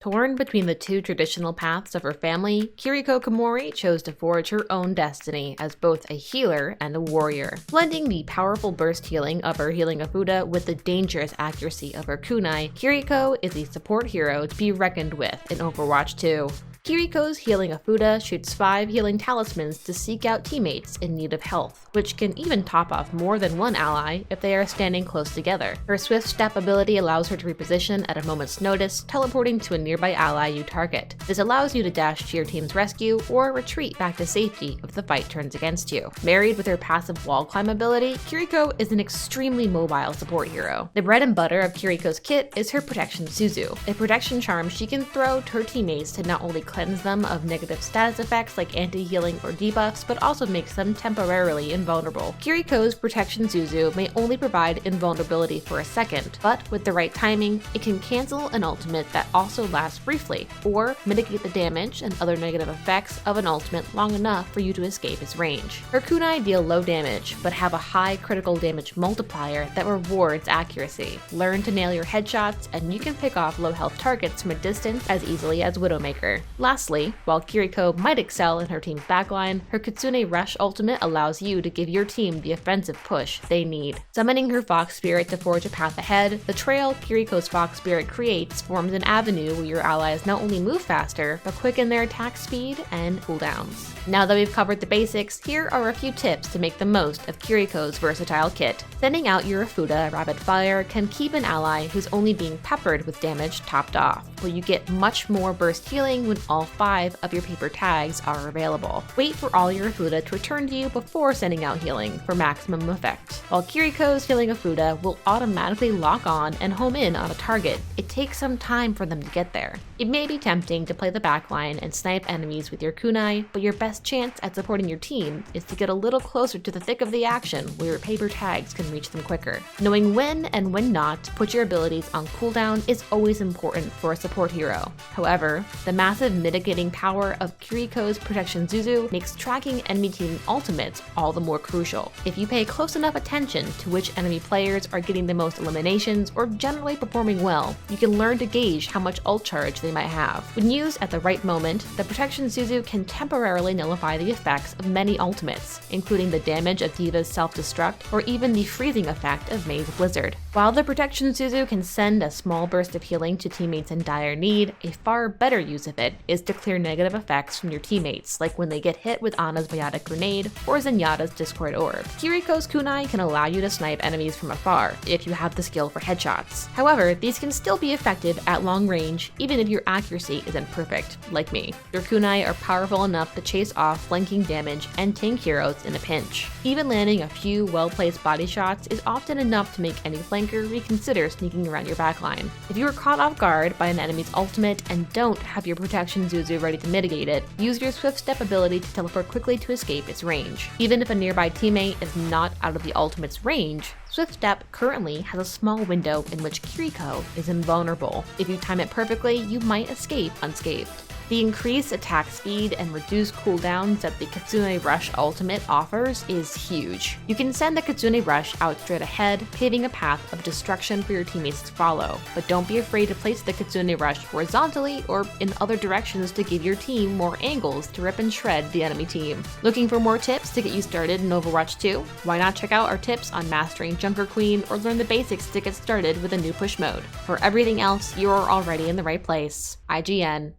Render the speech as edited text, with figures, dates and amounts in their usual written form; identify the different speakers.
Speaker 1: Torn between the two traditional paths of her family, Kiriko Komori chose to forge her own destiny as both a healer and a warrior. Blending the powerful burst healing of her healing Afuda with the dangerous accuracy of her kunai, Kiriko is a support hero to be reckoned with in Overwatch 2. Kiriko's healing Afuda shoots 5 healing talismans to seek out teammates in need of health, which can even top off more than one ally if they are standing close together. Her swift step ability allows her to reposition at a moment's notice, teleporting to a nearby ally you target. This allows you to dash to your team's rescue or retreat back to safety if the fight turns against you. Married with her passive wall climb ability, Kiriko is an extremely mobile support hero. The bread and butter of Kiriko's kit is her protection Suzu, a protection charm she can throw to her teammates to not only cleanse them of negative status effects like anti-healing or debuffs, but also makes them temporarily invulnerable. Kiriko's protection Suzu may only provide invulnerability for a second, but with the right timing, it can cancel an ultimate that also lasts briefly, or mitigate the damage and other negative effects of an ultimate long enough for you to escape its range. Her kunai deal low damage, but have a high critical damage multiplier that rewards accuracy. Learn to nail your headshots, and you can pick off low health targets from a distance as easily as Widowmaker. Lastly, while Kiriko might excel in her team's backline, her Kitsune Rush ultimate allows you to give your team the offensive push they need. Summoning her Fox Spirit to forge a path ahead, the trail Kiriko's Fox Spirit creates forms an avenue where your allies not only move faster, but quicken their attack speed and cooldowns. Now that we've covered the basics, here are a few tips to make the most of Kiriko's versatile kit. Sending out your Afuda rapid fire can keep an ally who's only being peppered with damage topped off, but you get much more burst healing when all 5 of your paper tags are available. Wait for all your Afuda to return to you before sending out healing for maximum effect. While Kiriko's healing Afuda will automatically lock on and home in on a target, it takes some time for them to get there. It may be tempting to play the backline and snipe enemies with your kunai, but your best chance at supporting your team is to get a little closer to the thick of the action where your paper tags can reach them quicker. Knowing when and when not to put your abilities on cooldown is always important for a support hero. However, the massive mitigating power of Kiriko's protection Suzu makes tracking enemy team ultimates all the more crucial. If you pay close enough attention to which enemy players are getting the most eliminations or generally performing well, you can learn to gauge how much ult charge they might have. When used at the right moment, the protection Suzu can temporarily nullify the effects of many ultimates, including the damage of Diva's self-destruct or even the freezing effect of May's Blizzard. While the protection Suzu can send a small burst of healing to teammates in dire need, a far better use of it is to clear negative effects from your teammates, like when they get hit with Ana's Biotic Grenade or Zenyatta's Discord Orb. Kiriko's kunai can allow you to snipe enemies from afar, if you have the skill for headshots. However, these can still be effective at long range, even if your accuracy isn't perfect, like me. Your kunai are powerful enough to chase off flanking damage and tank heroes in a pinch. Even landing a few well-placed body shots is often enough to make any flanker reconsider sneaking around your backline. If you are caught off guard by an enemy's ultimate and don't have your protection Suzu ready to mitigate it, use your swift step ability to teleport quickly to escape its range. Even if a nearby teammate is not out of the ultimate's range, Swift Step currently has a small window in which Kiriko is invulnerable. If you time it perfectly, you might escape unscathed. The increased attack speed and reduced cooldowns that the Kitsune Rush ultimate offers is huge. You can send the Kitsune Rush out straight ahead, paving a path of destruction for your teammates to follow, but don't be afraid to place the Kitsune Rush horizontally or in other directions to give your team more angles to rip and shred the enemy team. Looking for more tips to get you started in Overwatch 2? Why not check out our tips on mastering Junker Queen or learn the basics to get started with a new push mode? For everything else, you're already in the right place. IGN.